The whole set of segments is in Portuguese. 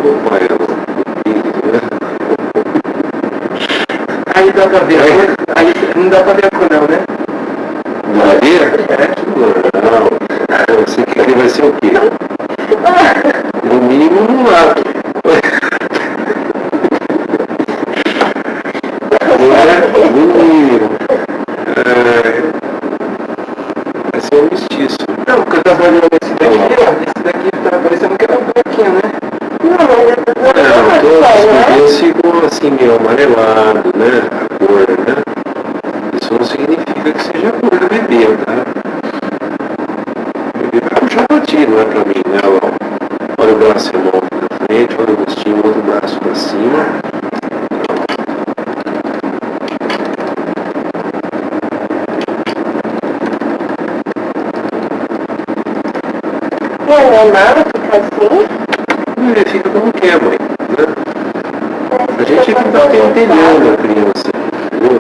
com ela. Aí dá pra ver, aí não dá pra ver a cor não, né? Vai ver? Não. Você quer que ele vai ser o quê? No mínimo um lado. No mínimo. Vai ser um mestiço. Não, porque eu tava olhando esse daqui, ó. Esse daqui tá parecendo que era um branquinho, né? Não, todos os bebês ficam assim, meio amarelado, né? A cor, né? Isso não significa que seja a cor do bebê, tá? O bebê vai puxar patinho, não é pra mim, né? Olha o braço remoto pra frente, olha o rostinho, outro braço pra cima. Não é nada ficar assim? Ele fica como quer, mãe, né? A gente que tá pentelhando a criança, entendeu?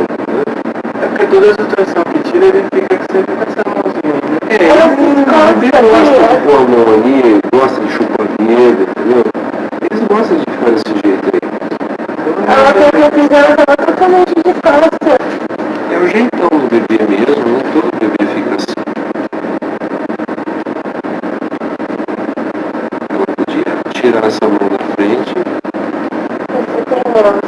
É porque todas as ultrassom que tira, ele fica sempre com essa mãozinha, né? Ele gosta de pôr a mão ali, gosta de chupar dedo, entendeu? Eles gostam de ficar desse jeito aí. Ela tem que fizer, ela tava totalmente de costa. É o jeitão do bebê mesmo, né? Todo bebê fica assim. Ela podia tirar essa mão da frente. Você tem moço.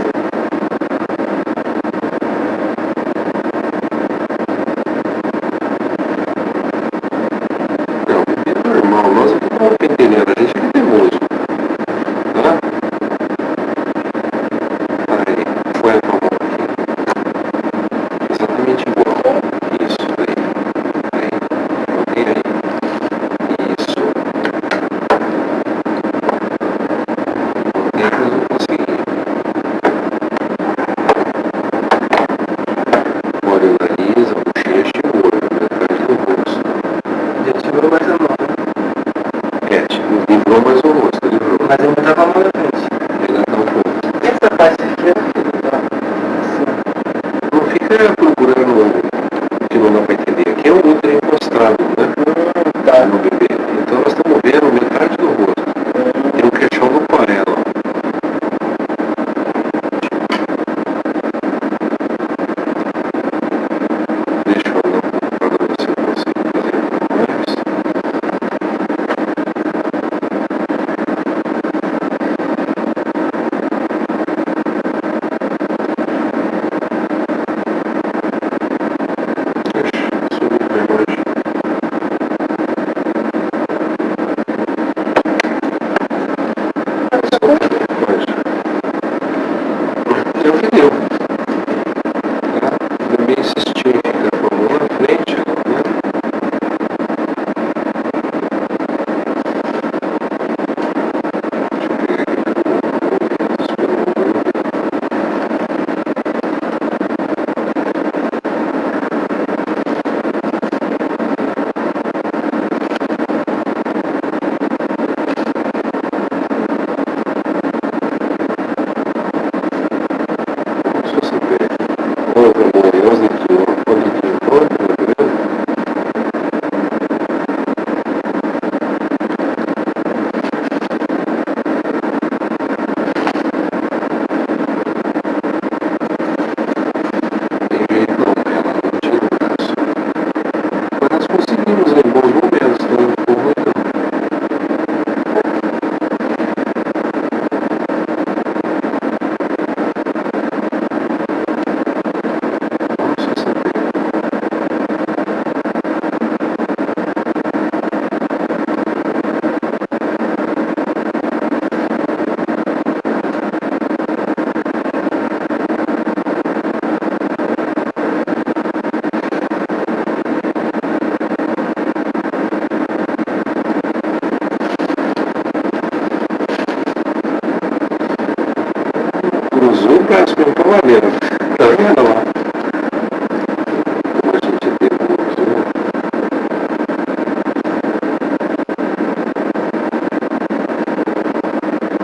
Não, bebê é normal. Nós aqui estamos pentelhando, a gente é teimoso. Tá? Aí, foi a tua mão aqui. Exatamente igual. Isso, aí. Aí. Ok, aí. Isso. Ok, nós vamos conseguir. Olha o nariz, a bochecha e o olho, metade do rosto. Já tirou mais a mão, né? Tipo, livrou mais o rosto, livrou. Mas eu tava a mão na frente. Ainda tá um pouco. E essa parte aqui, ó? Não fica procurando o que não dá pra entender. Aqui é um útero encostado, né? Tá. No bebê. Então nós estamos vendo metade do rosto. Tem um queixão do aquarela. Deixa eu olhar um pouco pra você conseguir fazer mais. Subiu pra imagem. É o que deu. Tá? O bebê insistiu em ficar com a mão na frente, né? Deixa eu pegar aqui pelo olho. Só saber. Olha o olho, os dedinhos, olha o dedinho, olha, tá vendo? Tem jeito não, ela não tira o braço. Mas nós conseguimos em bons momentos, então não ficou ruim não. Vamos só saber. Cruzou o braço mesmo pra valer. Tá vendo lá? Como a gente é teimoso, né?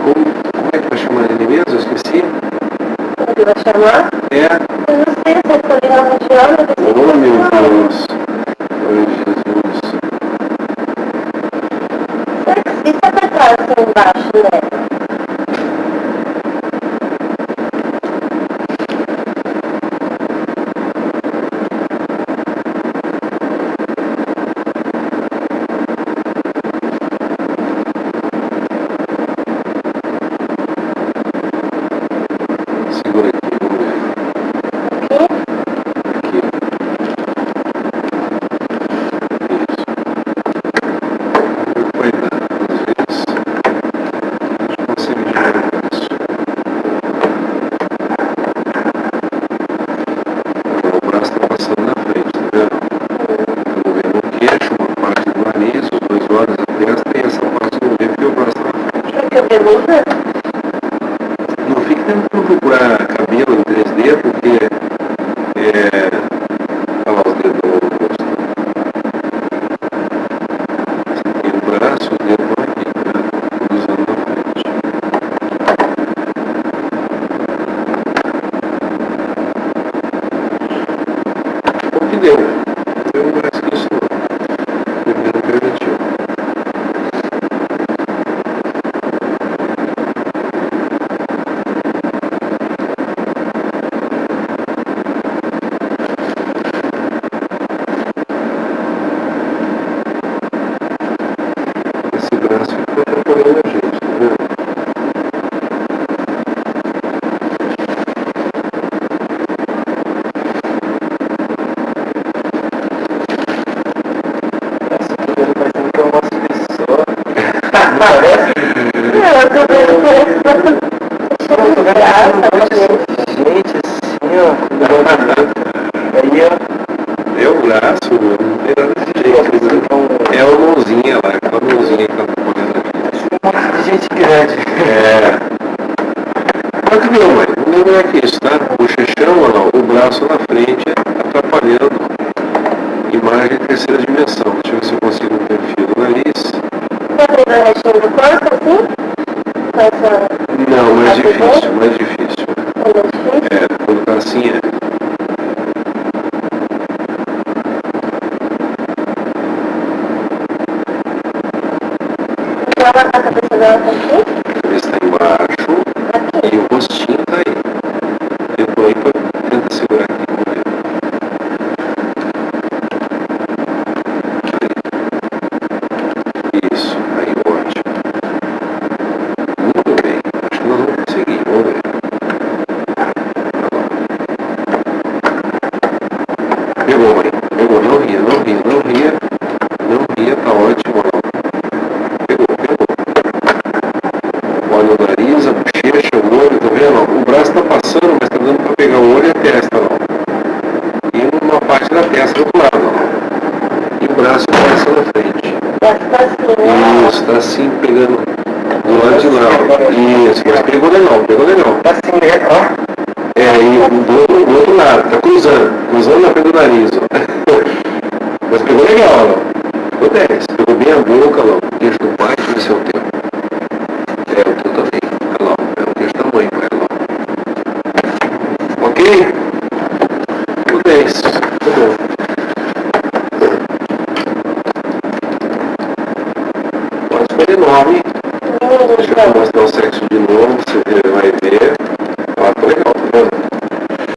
Como é que vai chamar ele mesmo? Eu esqueci. Como que vai chamar? É. Eu não sei se eu tô ligando no diâmetro. Oh, meu Deus. Ai, Jesus. E se apertar assim embaixo, né? atrapalhando a gente, tá vendo? Essa aqui ele parecendo que é uma pessoa. Não parece? Eu tô vendo que parece Tô vendo gente assim, ó. Aí, ó. É o braço, meu, não tem nada de jeito, né? É a mãozinha lá, aquela mãozinha que tá atrapalhando a gente. Um monte de gente grande. É. Só que não, mãe, não é que isso, tá? O bochechão, olha lá, o braço na frente atrapalhando imagem de terceira dimensão. Deixa eu ver se eu consigo um perfil do nariz. Tá vendo o restinho do corpo, assim? Com essa... Não, mais difícil, mais difícil. É mais difícil? É, quando tá assim é. Então a cabeça dela tá aqui? A cabeça tá embaixo Aqui. e o rostinho tá aí. Eu tô aí pra tentar segurar aqui, vamos ver. Aí. Isso, aí ótimo. Muito bem, acho que nós vamos conseguir, vamos ver. Pegou, mãe, pegou, não ria, não ria, não ria, não ria, tá ótimo, ó. Pegou, pegou. Olha o nariz, a bochecha, o olho, tá vendo? O braço tá passando, mas tá dando pra pegar o olho e a testa, ó. E uma parte da testa do outro lado, ó. E o braço passa na frente. Tá assim, né? Isso, tá assim, pegando do lado de lá, ó. Isso, mas pegou legal, pegou legal. Tá assim, né? Ó. É, e do outro lado, tá cruzando na frente do nariz, ó. Mas pegou legal, ó. Pegou 10, pegou bem a boca, ó. O queixo do pai, deixa eu ver se é o teu. É, o teu também. Olha lá, é o queixo da mãe, vai lá. Ok? Pegou 10, tá bom. Pode escolher nome. Deixa eu mostrar o sexo de novo, você vai ver.